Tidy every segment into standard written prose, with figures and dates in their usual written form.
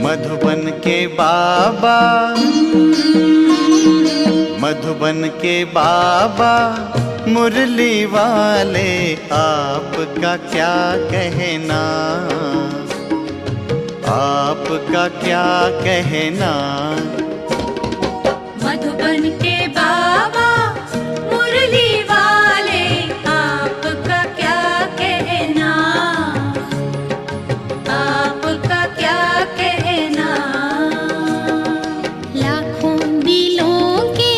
मधुबन के बाबा, मधुबन के बाबा मुरली वाले, आपका क्या कहना, आपका क्या कहना। मधुबन के बाबा मुरली वाले, आपका क्या कहना, आपका क्या कहना। लाखों दिलों के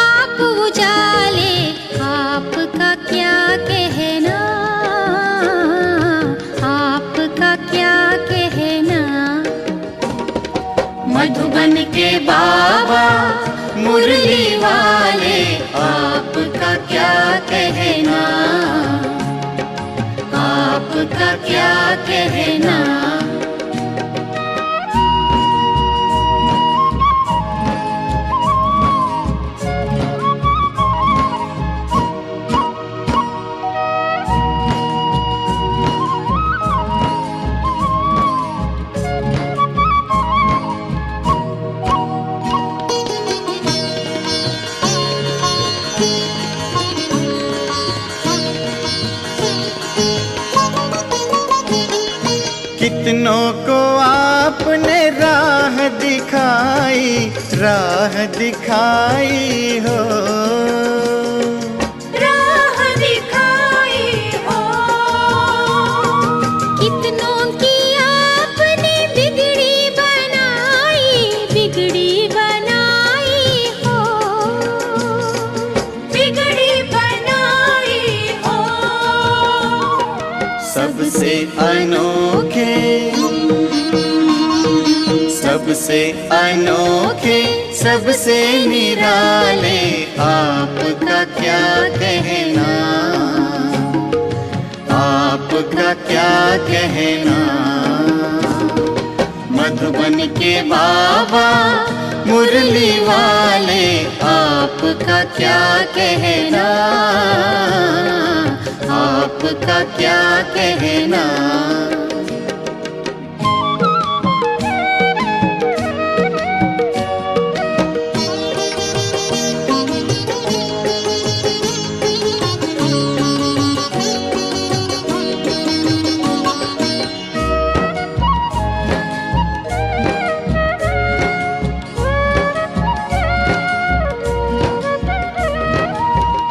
आप उजाले, आपका क्या कहना, आपका क्या कहना। मधुबन के बाबा मुरली वाले, आपका क्या कहना, आपका क्या कहना। कितनों को आपने राह दिखाई, राह दिखाई हो, राह दिखाई हो। कितनों की आपने बिगड़ी बनाई, बिगड़ी बनाई हो, बिगड़ी बनाई हो। सबसे अनोखे, सबसे अनोखे, सबसे निराले, आपका क्या कहना, आपका क्या कहना। मधुबन के बाबा मुरली वाले, आपका क्या कहना, आपका क्या कहना।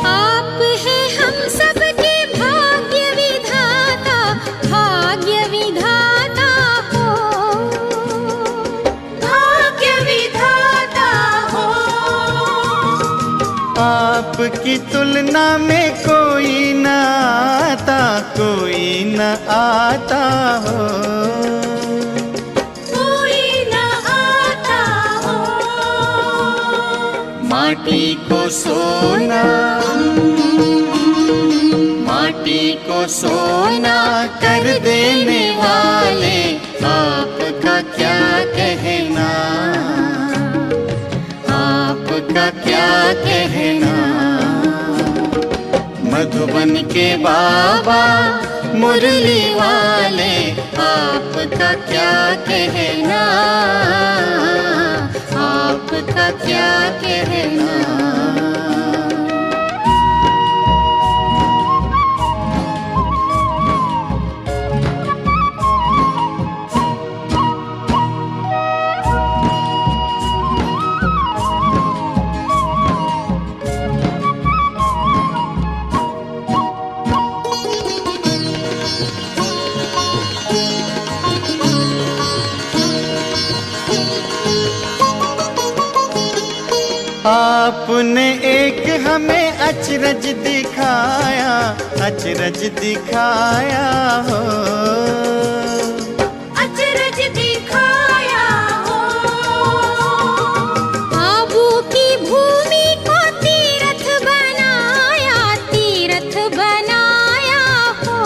आप हैं हम सबके भाग्य विधाता, भाग्य विधाता हो, भाग्य विधाता हो। आपकी तुलना में कोई न आता, कोई न आता हो, कोई न आता हो। माटी को सोना, माटी को सोना कर देने वाले, आपका क्या कहना, आपका क्या कहना। मधुबन के बाबा मुरली वाले, आपका क्या कहना, आपका क्या कहना। आप उसने एक हमें अचरज दिखाया हो। अचरज दिखाया हो। आबू की भूमि को तीर्थ बनाया हो।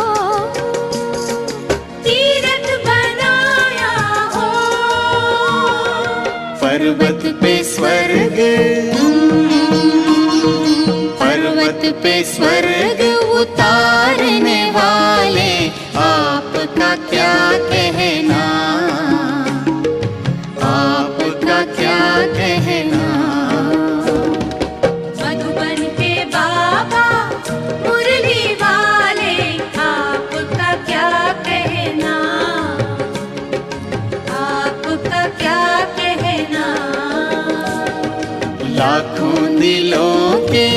तीर्थ बनाया हो। पर्वत पे स्वर्ग उतारने वाले आपका क्या कहना, आपका क्या कहना। मधुबन के बाबा मुरली वाले आपका क्या कहना, आपका क्या कहना। लाखों दिलों के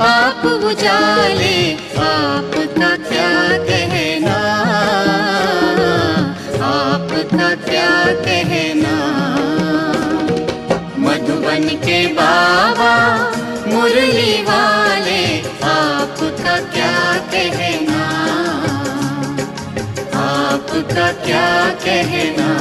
आप उजाले, आपका क्या कहना, आपका क्या कहना। मधुबन के बाबा मुरली वाले आपका क्या कहना, आपका क्या कहना।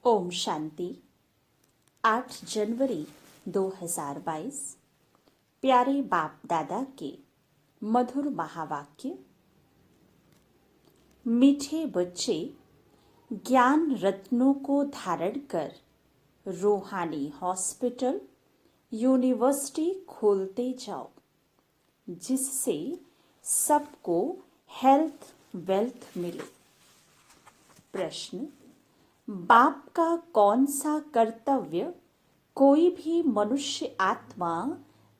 ओम शांति। 8 जनवरी 2022 प्यारे बाप दादा के मधुर महावाक्य। मीठे बच्चे, ज्ञान रत्नों को धारण कर रूहानी हॉस्पिटल, यूनिवर्सिटी खोलते जाओ, जिससे सबको हेल्थ वेल्थ मिले। प्रश्न, बाप का कौन सा कर्तव्य कोई भी मनुष्य आत्मा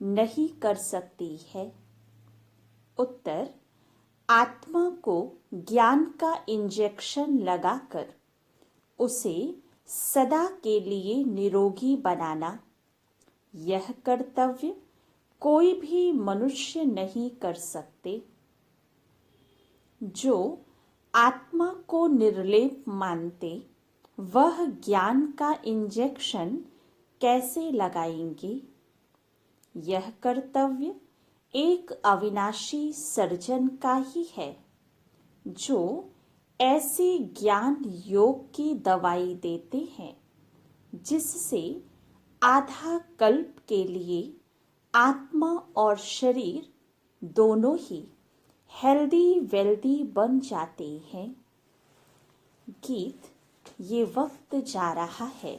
नहीं कर सकती है? उत्तर, आत्मा को ज्ञान का इंजेक्शन लगाकर उसे सदा के लिए निरोगी बनाना, यह कर्तव्य कोई भी मनुष्य नहीं कर सकते। जो आत्मा को निर्लेप मानते, वह ज्ञान का इंजेक्शन कैसे लगाएंगे? यह कर्तव्य एक अविनाशी सर्जन का ही है, जो ऐसे ज्ञान योग की दवाई देते हैं जिससे आधा कल्प के लिए आत्मा और शरीर दोनों ही हेल्दी वेल्दी बन जाते हैं। गीत, ये वक्त जा रहा है।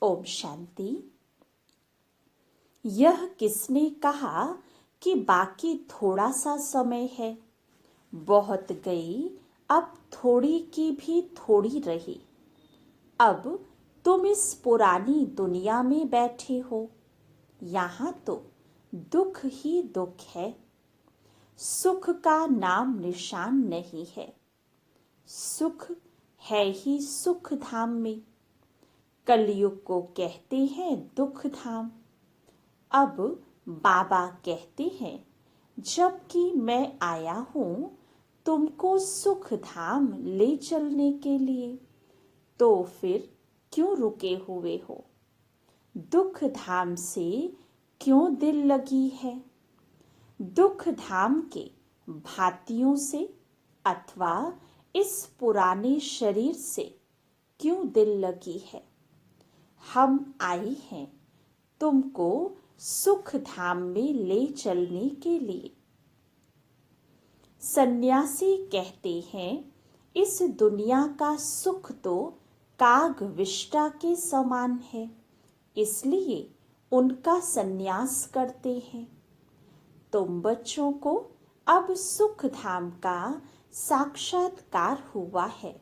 ओम शांति। यह किसने कहा कि बाकी थोड़ा सा समय है? बहुत गई, अब थोड़ी की भी थोड़ी रही। अब तुम इस पुरानी दुनिया में बैठे हो, यहाँ तो दुख ही दुख है। सुख का नाम निशान नहीं है। सुख है ही सुख धाम में। कलयुग को कहते हैं दुख धाम। अब बाबा कहते हैं, जबकि मैं आया हूँ तुमको सुख धाम ले चलने के लिए, तो फिर क्यों रुके हुए हो? दुख धाम से क्यों दिल लगी है? दुख धाम के भातियों से अथवा इस पुराने शरीर से क्यों दिल लगी है? हम आए हैं तुमको सुख धाम में ले चलने के लिए। सन्यासी कहते हैं, इस दुनिया का सुख तो काग विष्टा के समान है, इसलिए उनका सन्यास करते हैं। तुम बच्चों को अब सुख धाम का साक्षात्कार हुआ है।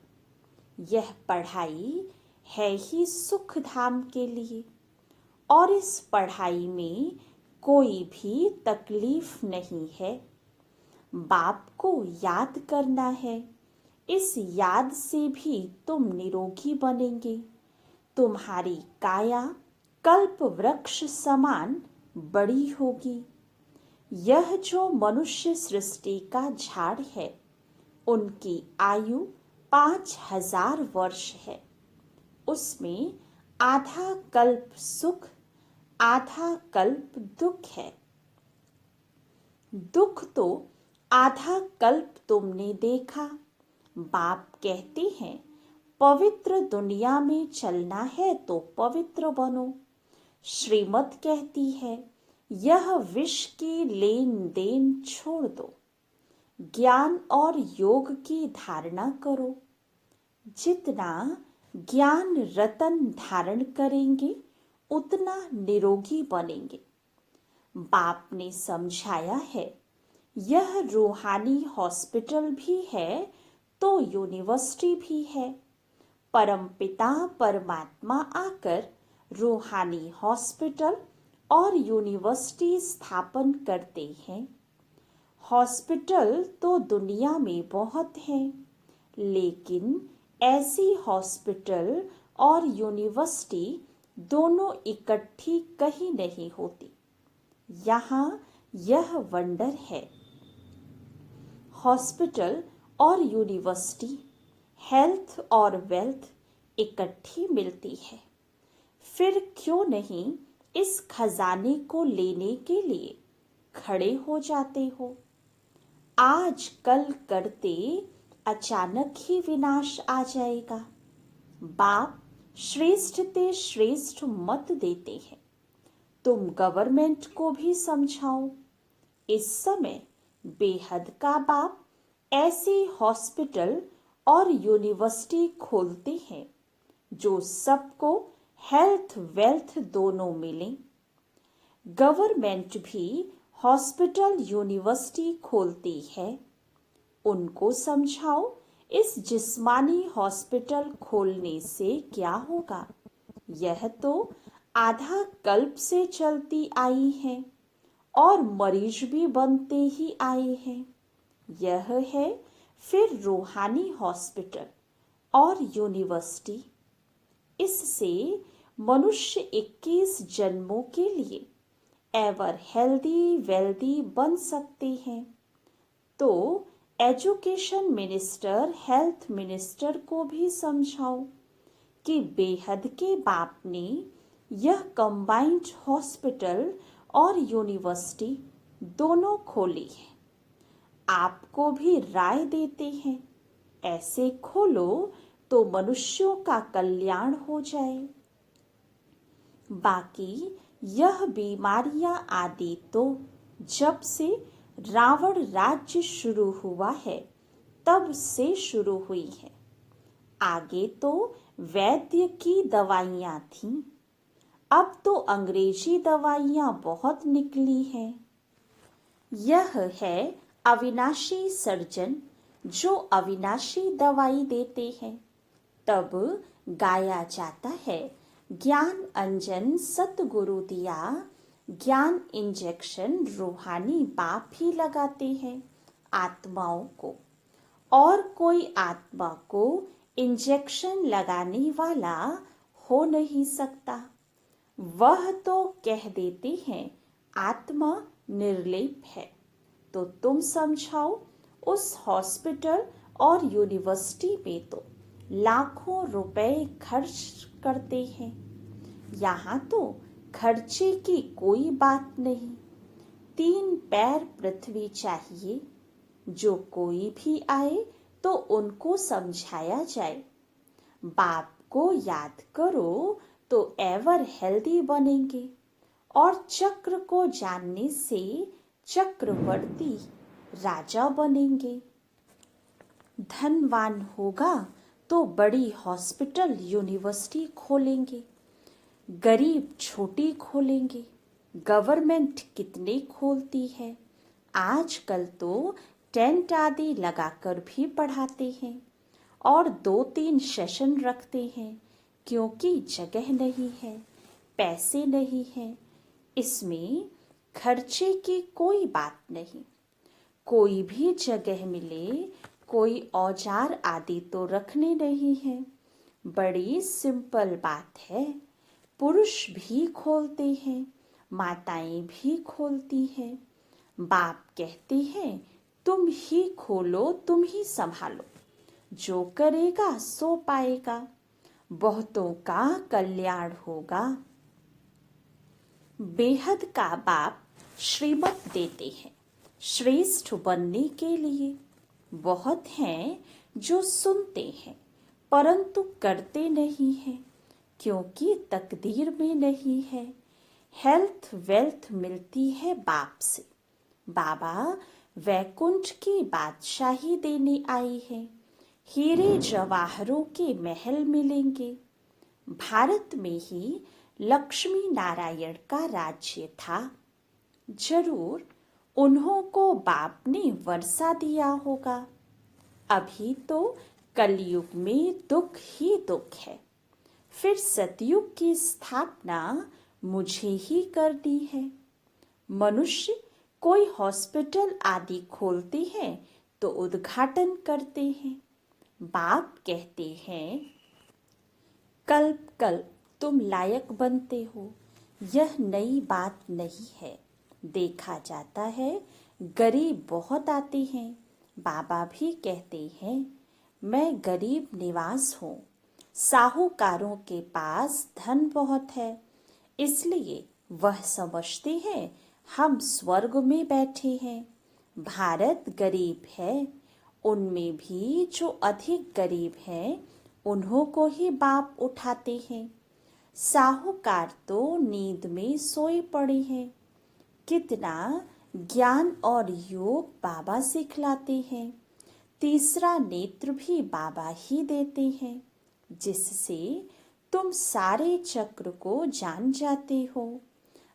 यह पढ़ाई है ही सुख धाम के लिए, और इस पढ़ाई में कोई भी तकलीफ नहीं है। बाप को याद करना है। इस याद से भी तुम निरोगी बनेंगे। तुम्हारी काया कल्प वृक्ष समान बड़ी होगी। यह जो मनुष्य सृष्टि का झाड़ है, उनकी आयु 5000 वर्ष है। उसमें आधा कल्प सुख, आधा कल्प दुख है। दुख तो आधा कल्प तुमने देखा। बाप कहते हैं, पवित्र दुनिया में चलना है तो पवित्र बनो। श्रीमत कहती है, यह विष की लेन देन छोड़ दो। ज्ञान और योग की धारणा करो। जितना ज्ञान रतन धारण करेंगे उतना निरोगी बनेंगे। बाप ने समझाया है, यह रूहानी हॉस्पिटल भी है तो यूनिवर्सिटी भी है। परमपिता परमात्मा आकर रूहानी हॉस्पिटल और यूनिवर्सिटी स्थापन करते हैं। हॉस्पिटल तो दुनिया में बहुत हैं, लेकिन ऐसी हॉस्पिटल और यूनिवर्सिटी दोनों इकट्ठी कहीं नहीं होती। यहाँ यह वंडर है। हॉस्पिटल और यूनिवर्सिटी, हेल्थ और वेल्थ इकट्ठी मिलती है। फिर क्यों नहीं इस खजाने को लेने के लिए खड़े हो जाते हो? आज कल करते अचानक ही विनाश आ जाएगा। बाप श्रेष्ठ ते श्रेष्ठ मत देते हैं। तुम गवर्नमेंट को भी समझाओ। इस समय बेहद का बाप ऐसी हॉस्पिटल और यूनिवर्सिटी खोलते हैं जो सबको हेल्थ वेल्थ दोनों मिले। गवर्नमेंट भी हॉस्पिटल यूनिवर्सिटी खोलती है। उनको समझाओ, इस जिस्मानी हॉस्पिटल खोलने से क्या होगा। यह तो आधा कल्प से चलती आई है और मरीज भी बनते ही आए हैं। यह है फिर रूहानी हॉस्पिटल और यूनिवर्सिटी। इससे मनुष्य 21 जन्मों के लिए एवर हेल्दी वेल्दी बन सकते हैं। तो एजुकेशन मिनिस्टर, हेल्थ मिनिस्टर को भी समझाओ कि बेहद के बाप ने यह कंबाइंड हॉस्पिटल और यूनिवर्सिटी दोनों खोली है। आपको भी राय देते हैं, ऐसे खोलो तो मनुष्यों का कल्याण हो जाए। बाकी यह बीमारियां आदि तो जब से रावण राज्य शुरू हुआ है तब से शुरू हुई है। आगे तो वैद्य की दवाइयां थीं, अब तो अंग्रेजी दवाइयां बहुत निकली हैं। यह है अविनाशी सर्जन जो अविनाशी दवाई देते हैं। तब गाया जाता है, ज्ञान अंजन सतगुरु दिया, ज्ञान इंजेक्शन रूहानी बाप ही लगाते हैं आत्माओं को, और कोई आत्मा को इंजेक्शन लगाने वाला हो नहीं सकता। वह तो कह देते हैं आत्मा निर्लेप है। तो तुम समझाओ, उस हॉस्पिटल और यूनिवर्सिटी में तो लाखों रुपए खर्च करते हैं। यहाँ तो खर्चे की कोई बात नहीं। 3 पैर पृथ्वी चाहिए। जो कोई भी आए तो उनको समझाया जाए। बाप को याद करो तो एवर हेल्दी बनेंगे, और चक्र को जानने से चक्रवर्ती राजा बनेंगे। धनवान होगा तो बड़ी हॉस्पिटल यूनिवर्सिटी खोलेंगे, गरीब छोटी खोलेंगे। गवर्नमेंट कितने खोलती है। आजकल तो टेंट आदि लगाकर भी पढ़ाते हैं और 2-3 सेशन रखते हैं, क्योंकि जगह नहीं है। पैसे नहीं हैं, इसमें खर्चे की कोई बात नहीं। कोई भी जगह मिले, कोई औजार आदि तो रखने नहीं है। बड़ी सिंपल बात है। पुरुष भी खोलते हैं, माताएं भी खोलती हैं। बाप कहते हैं तुम ही खोलो, तुम ही संभालो, जो करेगा सो पाएगा, बहुतों का कल्याण होगा। बेहद का बाप श्रीमत देते हैं श्रेष्ठ बनने के लिए। बहुत हैं जो सुनते हैं परंतु करते नहीं हैं, क्योंकि तकदीर में नहीं है। हेल्थ वेल्थ मिलती है बाप से। बाबा वैकुंठ की बादशाही देने आए हैं। हीरे जवाहरों के महल मिलेंगे। भारत में ही लक्ष्मी नारायण का राज्य था। जरूर उन्हों को बाप ने वर्षा दिया होगा। अभी तो कलयुग में दुख ही दुख है। फिर सतयुग की स्थापना मुझे ही करनी है। मनुष्य कोई हॉस्पिटल आदि खोलते हैं तो उद्घाटन करते हैं। बाप कहते हैं कल्प कल्प तुम लायक बनते हो। यह नई बात नहीं है। देखा जाता है गरीब बहुत आते हैं। बाबा भी कहते हैं मैं गरीब निवास हूँ। साहूकारों के पास धन बहुत है, इसलिए वह समझते हैं हम स्वर्ग में बैठे हैं। भारत गरीब है, उनमें भी जो अधिक गरीब हैं उन्हों को ही बाप उठाते हैं। साहूकार तो नींद में सोए पड़े हैं। कितना ज्ञान और योग बाबा सिखलाते हैं। तीसरा नेत्र भी बाबा ही देते हैं, जिससे तुम सारे चक्र को जान जाते हो।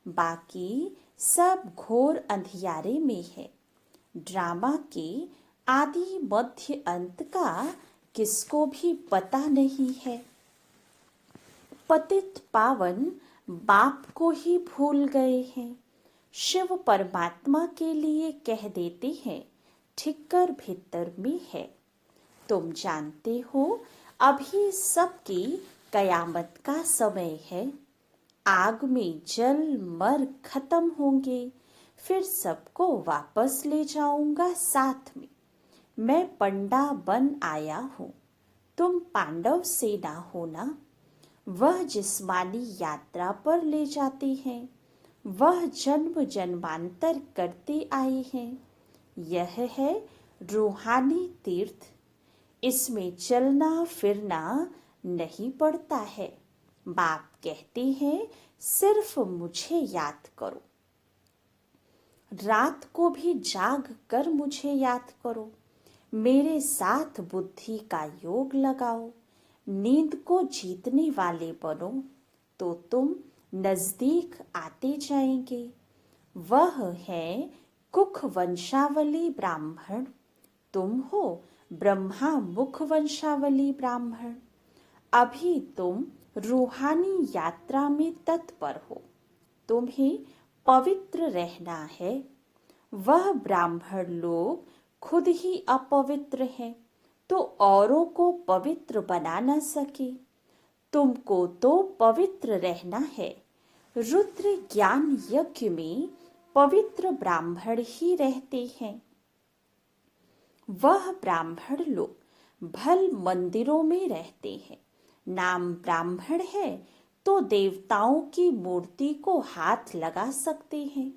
बाकी सब घोर अंधियारे में है। ड्रामा के आदि मध्य अंत का किसको भी पता नहीं है। पतित पावन बाप को ही भूल गए हैं। शिव परमात्मा के लिए कह देते हैं ठिक्कर भीतर में है। तुम जानते हो अभी सबकी कयामत का समय है। आग में जल मर खत्म होंगे, फिर सबको वापस ले जाऊंगा साथ में। मैं पंडा बन आया हूँ, तुम पांडव सेना हो ना। वह जिस्मानी यात्रा पर ले जाते हैं, वह जन्म जन्मांतर करते आए हैं। यह है रूहानी तीर्थ। इसमें चलना फिरना नहीं पड़ता है। बाप कहते हैं सिर्फ मुझे याद करो। रात को भी जाग कर मुझे याद करो। मेरे साथ बुद्धि का योग लगाओ। नींद को जीतने वाले बनो तो तुम नजदीक आते जाएंगे। वह है कुख वंशावली ब्राह्मण। तुम हो ब्रह्मा मुख वंशावली ब्राह्मण। अभी तुम रूहानी यात्रा में तत्पर हो। तुम्हें पवित्र रहना है। वह ब्राह्मण लोग खुद ही अपवित्र हैं, तो औरों को पवित्र बना न सके। तुमको तो पवित्र रहना है। रुद्र ज्ञान यज्ञ में पवित्र ब्राह्मण ही रहते हैं। वह ब्राह्मण लोग भल मंदिरों में रहते हैं। नाम ब्राह्मण है तो देवताओं की मूर्ति को हाथ लगा सकते हैं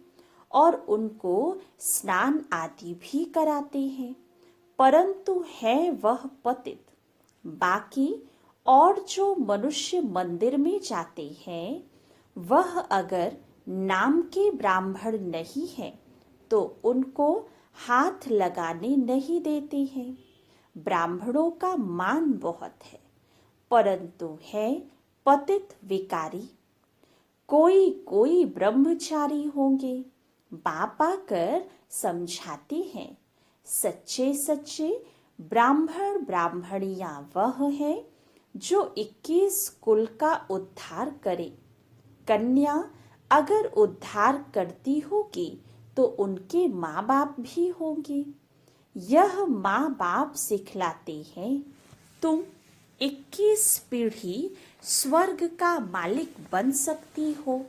और उनको स्नान आदि भी कराते हैं, परंतु है वह पतित। बाकी और जो मनुष्य मंदिर में जाते हैं वह अगर नाम के ब्राह्मण नहीं है तो उनको हाथ लगाने नहीं देते हैं। ब्राह्मणों का मान बहुत है, परंतु है पतित विकारी। कोई कोई ब्रह्मचारी होंगे। बाप आकर समझाते हैं सच्चे सच्चे ब्राह्मण ब्राह्मणियां वह है जो 21 कुल का उद्धार करे। कन्या अगर उद्धार करती होगी तो उनके माँ बाप भी होंगे। यह माँ बाप सिखलाते हैं, तुम 21 पीढ़ी स्वर्ग का मालिक बन सकती हो।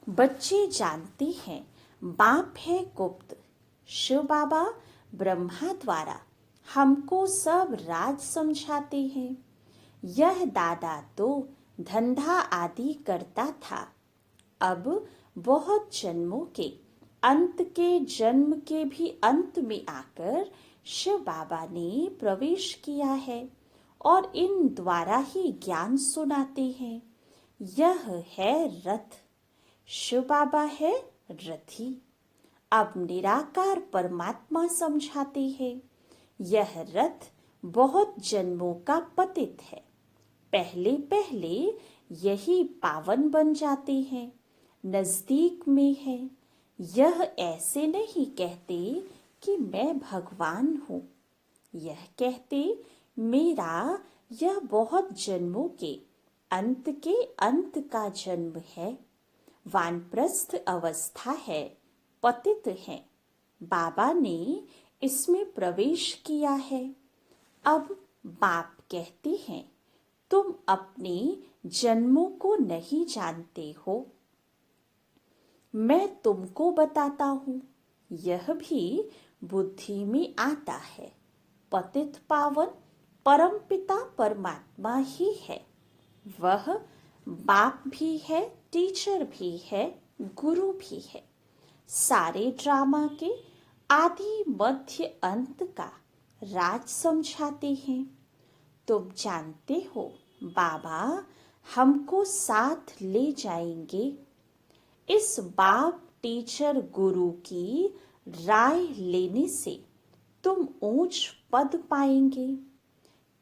बच्चे जानते हैं बाप है गुप्त। शिव बाबा ब्रह्मा द्वारा हमको सब राज समझाते हैं। यह दादा तो धंधा आदि करता था, अब बहुत जन्मों के अंत के जन्म के भी अंत में आकर शिव बाबा ने प्रवेश किया है और इन द्वारा ही ज्ञान सुनाते हैं। यह है रथ, शिव बाबा है रथी। अब निराकार परमात्मा समझाते हैं, यह रथ बहुत जन्मों का पतित है। पहले पहले यही पावन बन जाते हैं, नजदीक में है। यह ऐसे नहीं कहते कि मैं भगवान हूँ, यह कहते मेरा यह बहुत जन्मों के अंत का जन्म है। वानप्रस्थ अवस्था है, पतित है, बाबा ने इसमें प्रवेश किया है। अब बाप कहते हैं, तुम अपने जन्मों को नहीं जानते हो, मैं तुमको बताता हूँ। यह भी बुद्धि में आता है। पतित पावन परमपिता परमात्मा ही है। वह बाप भी है, टीचर भी है, गुरु भी है। सारे ड्रामा के आदि मध्य अंत का राज समझाते हैं। तुम जानते हो बाबा हमको साथ ले जाएंगे। इस बाप टीचर गुरु की राय लेने से तुम ऊंच पद पाएंगे।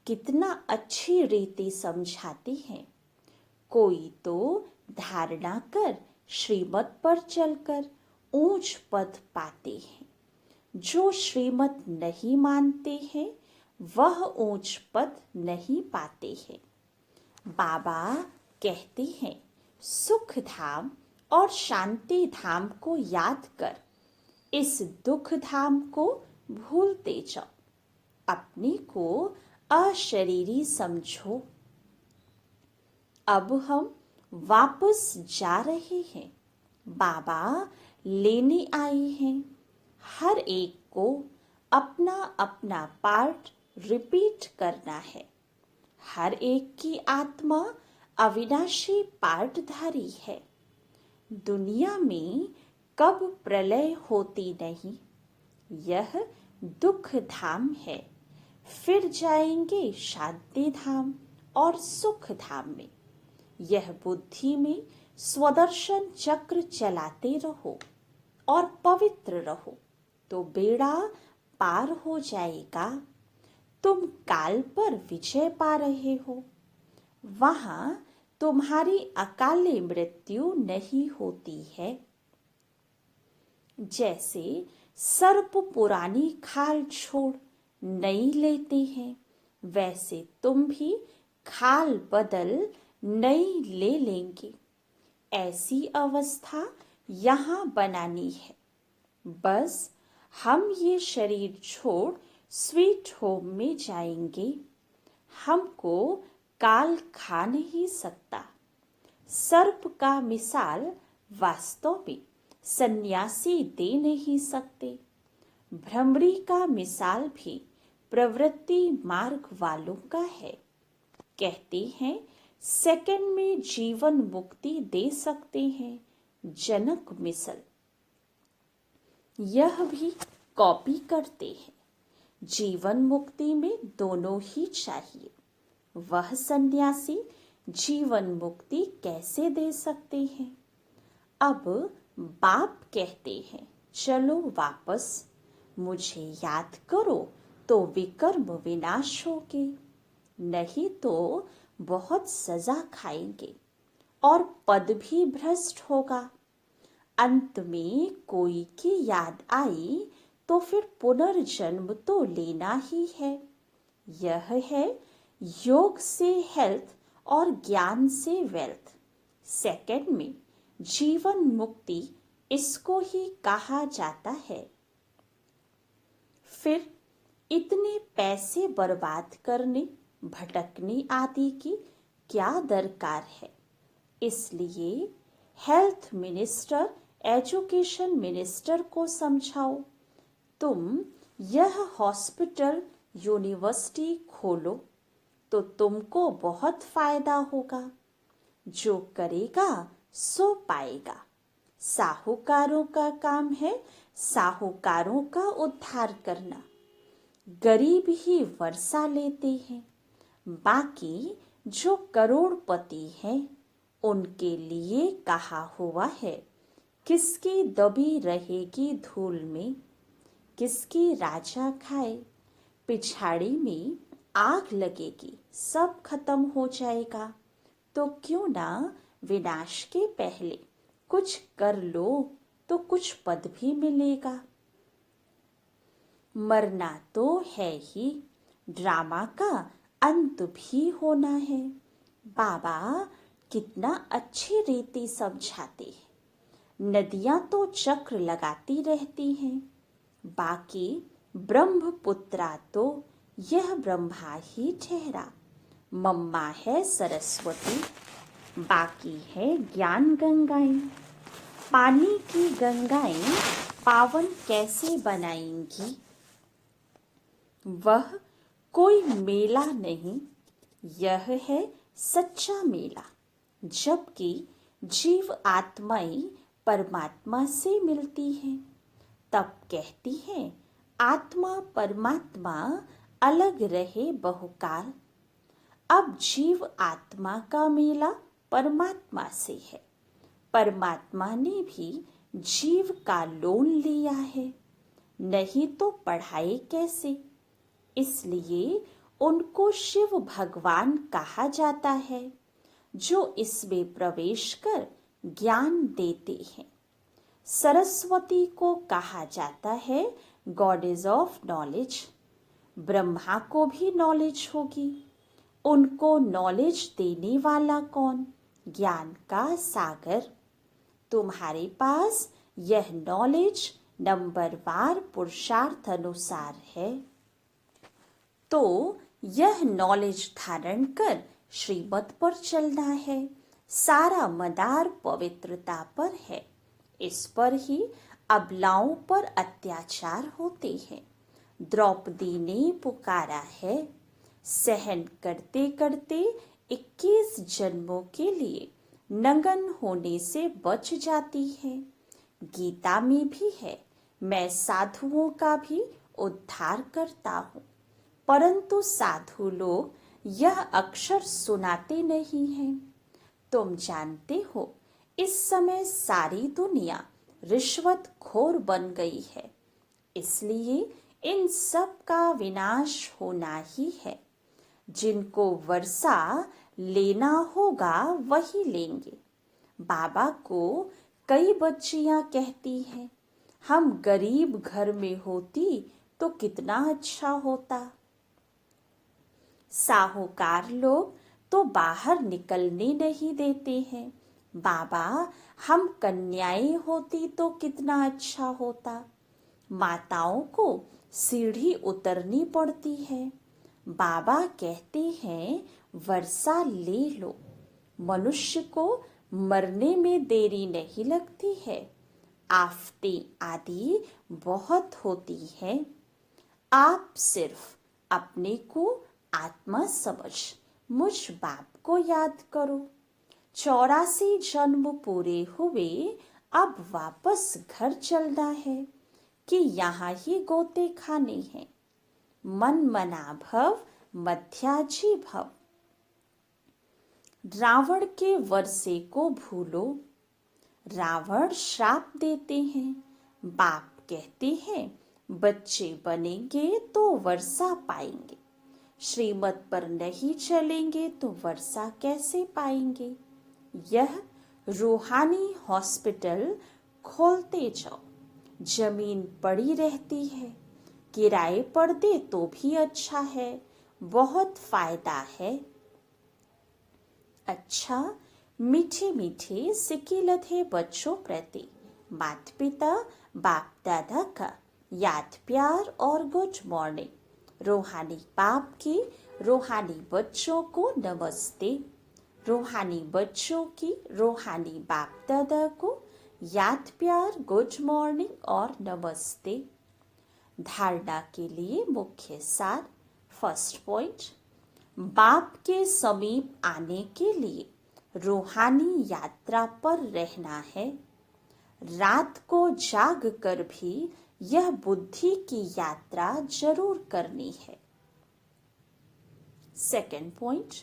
कितना अच्छी रीति समझाते हैं। कोई तो धारणा कर श्रीमत पर चलकर ऊंच पद पाते हैं, जो श्रीमत नहीं मानते हैं वह ऊंच पद नहीं पाते हैं। बाबा कहते हैं, सुख धाम और शांति धाम को याद कर इस दुख धाम को भूलते जाओ। अपने को अशरीरी समझो। अब हम वापस जा रहे हैं। बाबा लेने आए हैं। हर एक को अपना अपना पार्ट रिपीट करना है। हर एक की आत्मा अविनाशी पार्टधारी है। दुनिया में कब प्रलय होती नहीं। यह दुख धाम है। फिर जाएंगे शांति धाम और सुख धाम में। यह बुद्धि में स्वदर्शन चक्र चलाते रहो और पवित्र रहो तो बेड़ा पार हो जाएगा। तुम काल पर विजय पा रहे हो। वहां तुम्हारी अकाले मृत्यु नहीं होती है। जैसे सर्प पुरानी खाल छोड़ नई लेते हैं, वैसे तुम भी खाल बदल नई ले लेंगे। ऐसी अवस्था यहाँ बनानी है। बस हम ये शरीर छोड़ स्वीट होम में जाएंगे। हमको काल खा नहीं सकता। सर्प का मिसाल वास्तव में सन्यासी दे नहीं सकते। भ्रमरी का मिसाल भी प्रवृत्ति मार्ग वालों का है। कहते हैं सेकंड में जीवन मुक्ति दे सकते हैं जनक मिसल। यह भी कॉपी करते हैं। जीवन मुक्ति में दोनों ही चाहिए। वह सन्यासी जीवन मुक्ति कैसे दे सकते हैं? अब बाप कहते हैं, चलो वापस, मुझे याद करो तो विकर्म विनाश होगे, नहीं तो बहुत सजा खाएंगे और पद भी भ्रष्ट होगा। अंत में कोई की याद आई तो फिर पुनर्जन्म तो लेना ही है। यह है योग से हेल्थ और ज्ञान से वेल्थ। सेकंड में जीवन मुक्ति इसको ही कहा जाता है। फिर इतने पैसे बर्बाद करने, भटकने आदि की क्या दरकार है? इसलिए हेल्थ मिनिस्टर, एजुकेशन मिनिस्टर को समझाओ, तुम यह हॉस्पिटल, यूनिवर्सिटी खोलो तो तुमको बहुत फायदा होगा। जो करेगा सो पाएगा। साहूकारों का काम है साहूकारों का उद्धार करना। गरीब ही वर्षा लेते हैं, बाकी जो करोड़पति हैं उनके लिए कहा हुआ है, किसकी दबी रहेगी धूल में, किसकी राजा खाए, पिछाड़ी में आग लगेगी, सब खत्म हो जाएगा। तो क्यों ना विनाश के पहले कुछ कर लो तो कुछ पद भी मिलेगा। मरना तो है ही, ड्रामा का अंत भी होना है। बाबा कितना अच्छी रीति समझाते हैं। नदियां तो चक्र लगाती रहती हैं, बाकी ब्रह्मपुत्रा तो यह ब्रह्मा ही ठहरा। मम्मा है सरस्वती, बाकी है ज्ञान गंगाएं। पानी की गंगाएं पावन कैसे बनाएंगी? वह कोई मेला नहीं, यह है सच्चा मेला। जबकि जीव आत्माएं परमात्मा से मिलती हैं, तब कहती हैं आत्मा परमात्मा अलग रहे बहुकाल। अब जीव आत्मा का मेला परमात्मा से है। परमात्मा ने भी जीव का लोन लिया है, नहीं तो पढ़ाए कैसे? इसलिए उनको शिव भगवान कहा जाता है, जो इसमें प्रवेश कर ज्ञान देते हैं। सरस्वती को कहा जाता है गॉडेस ऑफ नॉलेज। ब्रह्मा को भी नॉलेज होगी, उनको नॉलेज देने वाला कौन? ज्ञान का सागर। तुम्हारे पास यह नॉलेज नंबरवार पुरुषार्थ अनुसार है, तो यह नॉलेज धारण कर श्रीमत पर चलना है। सारा मदार पवित्रता पर है। इस पर ही अबलाओं पर अत्याचार होते हैं। द्रौपदी ने पुकारा है, सहन करते करते 21 जन्मों के लिए नंगन होने से बच जाती है। गीता में भी है, मैं साधुओं का भी उद्धार करता हूँ, परंतु साधु लोग यह अक्षर सुनाते नहीं हैं। तुम जानते हो, इस समय सारी दुनिया रिश्वत खोर बन गई है, इसलिए इन सब का विनाश होना ही है। जिनको वर्षा लेना होगा वही लेंगे। बाबा को कई बच्चियां कहती हैं, हम गरीब घर में होती तो कितना अच्छा होता। साहूकार लोग तो बाहर निकलने नहीं देते हैं। बाबा, हम कन्याएं होती तो कितना अच्छा होता। माताओं को सीढ़ी उतरनी पड़ती है। बाबा कहते हैं वर्षा ले लो। मनुष्य को मरने में देरी नहीं लगती है। आफतें आदि बहुत होती हैं। आप सिर्फ अपने को आत्मा समझ मुझ बाप को याद करो। 84 जन्म पूरे हुए, अब वापस घर चलना है कि यहाँ ही गोते खाने हैं। मन मना भव मध्याजी भव। रावण के वर्षे को भूलो। रावण श्राप देते हैं। बाप कहते हैं बच्चे बनेंगे तो वर्षा पाएंगे। श्रीमत पर नहीं चलेंगे तो वर्षा कैसे पाएंगे? यह रूहानी हॉस्पिटल खोलते जाओ। जमीन पड़ी रहती है, किराए पर दे तो भी अच्छा है, बहुत फायदा है। अच्छा, मीठे मीठे सिक्के लधे बच्चों प्रति माता पिता बाप दादा का याद प्यार और गुड मॉर्निंग। रूहानी बाप के रूहानी बच्चों को नमस्ते। रूहानी बच्चों की रूहानी बाप दादा को याद प्यार गुड मॉर्निंग और नमस्ते। धारणा के लिए मुख्य सार। फर्स्ट पॉइंट, बाप के समीप आने के लिए रूहानी यात्रा पर रहना है। रात को जाग कर भी यह बुद्धि की यात्रा जरूर करनी है। सेकंड पॉइंट,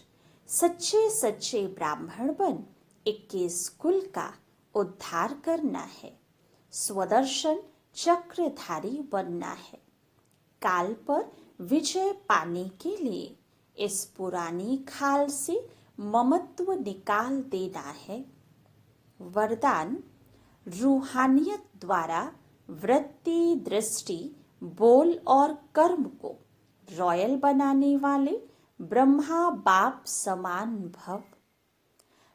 सच्चे सच्चे ब्राह्मण बन 21 कुल का उद्धार करना है। स्वदर्शन चक्रधारी बनना है। काल पर विजय पाने के लिए इस पुरानी खाल से ममत्व निकाल देना है। वरदान, रूहानियत द्वारा वृत्ति, दृष्टि, बोल और कर्म को रॉयल बनाने वाले ब्रह्मा बाप समान भव।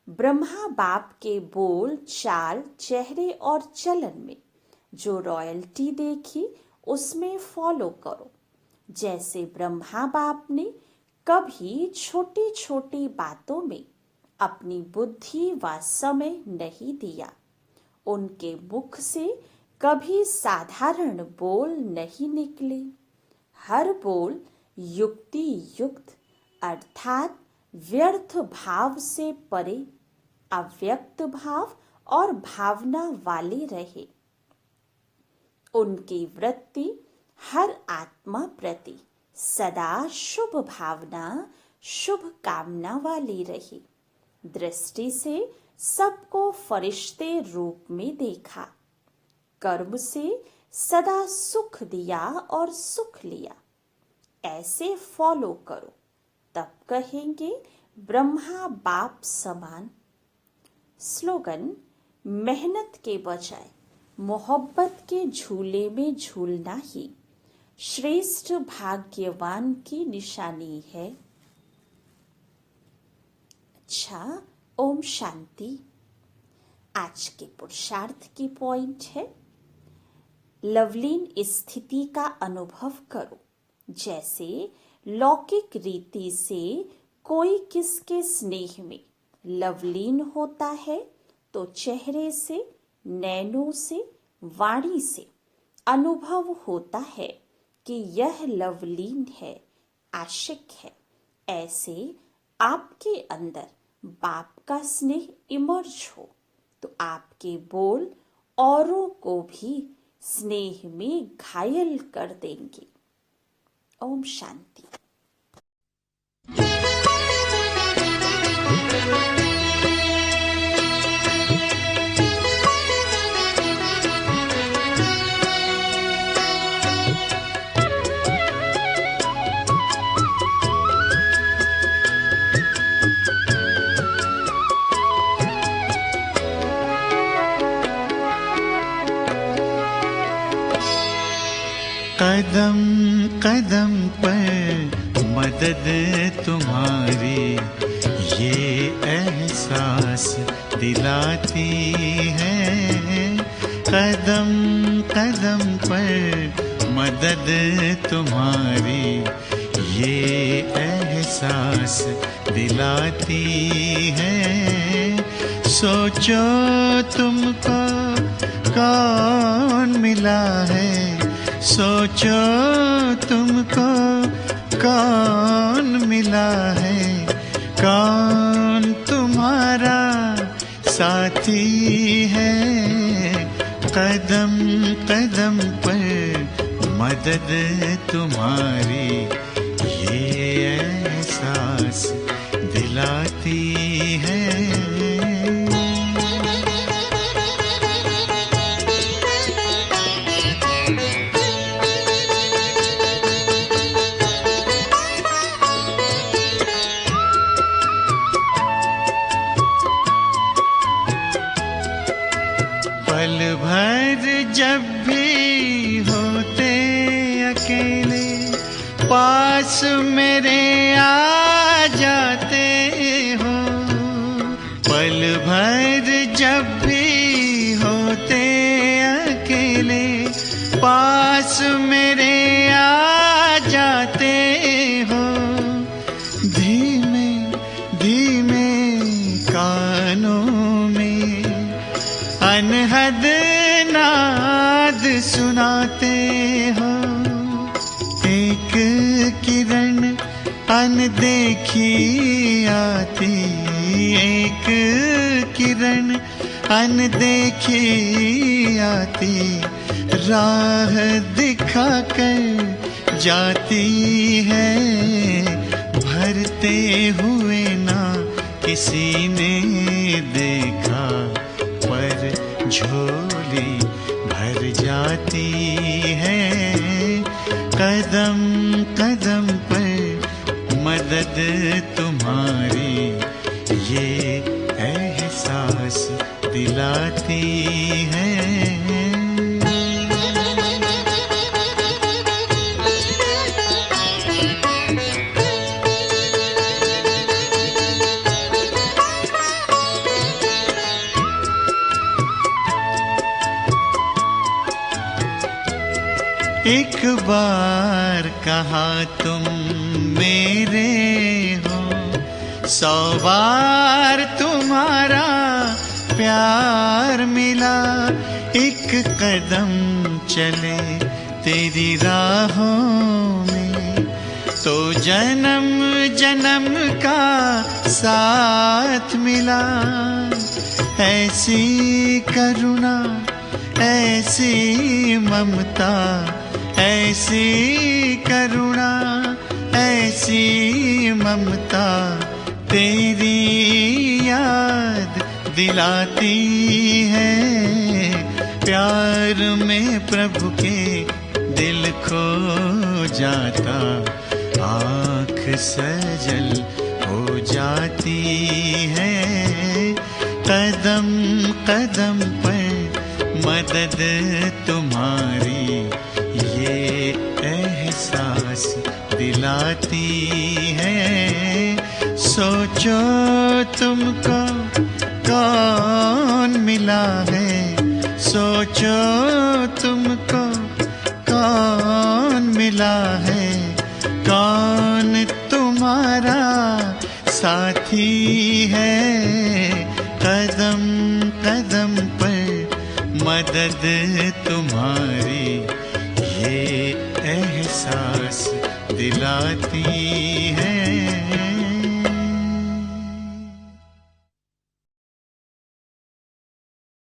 ब्रह्मा बाप के बोल, चाल, चेहरे और चलन में जो रॉयल्टी देखी उसमें फॉलो करो। जैसे ब्रह्मा बाप ने कभी छोटी छोटी बातों में अपनी बुद्धि व समय नहीं दिया, उनके मुख से कभी साधारण बोल नहीं निकले। हर बोल युक्ति युक्त अर्थात व्यर्थ भाव से परे, अव्यक्त भाव और भावना वाले रहे। उनकी वृत्ति हर आत्मा प्रति सदा शुभ भावना, शुभ कामना वाली रही। दृष्टि से सबको फरिश्ते रूप में देखा। कर्म से सदा सुख दिया और सुख लिया। ऐसे फॉलो करो, तब कहेंगे ब्रह्मा बाप समान। स्लोगन, मेहनत के बजाय मोहब्बत के झूले में झूलना ही श्रेष्ठ भाग्यवान की निशानी है। अच्छा, ओम शांति। आज के पुरुषार्थ की पॉइंट है, लवलीन स्थिति का अनुभव करो। जैसे लौकिक रीति से कोई किसके स्नेह में लवलीन होता है तो चेहरे से, नैनों से, वाणी से अनुभव होता है कि यह लवलीन है, आशिक है। ऐसे आपके अंदर बाप का स्नेह इमर्ज हो तो आपके बोल औरों को भी स्नेह में घायल कर देंगे। ओम शांति। कदम कदम पर मदद तुम्हारी ये एहसास दिलाती है। कदम कदम पर मदद तुम्हारी ये एहसास दिलाती है। सोचो तुमको कौन मिला है, सोचो तुमको कौन मिला है, कौन तुम्हारा साथी है। कदम कदम पर मदद तुम्हारी ये एहसास दिलाती है। पल भर जब भी होते अकेले पास मेरे आ जाते हो। पल अनहद नाद सुनाते हो। एक किरण अनदेखी आती, एक किरण अनदेखी आती, राह दिखाकर जाती है। भरते हुए ना किसी ने देखा, पर झोली भर जाती है। कदम कदम पर मदद तुम्हारी, ये एहसास दिलाती है। एक बार कहा तुम मेरे हो, 100 बार तुम्हारा प्यार मिला। एक कदम चले तेरी राहों में, तो जन्म जन्म का साथ मिला। ऐसी करुणा, ऐसी ममता, ऐसी करुणा, ऐसी ममता, तेरी याद दिलाती है। प्यार में प्रभु के दिल खो जाता, आँख सजल हो जाती है। कदम कदम पर मदद तुम्हारी, ये एहसास दिलाती है। सोचो तुमको कौन मिला है, सोचो तुमको कौन मिला है। कौन तुम्हारा साथी है। कदम कदम पर मदद तुम्हारी, ये एहसास दिलाती है।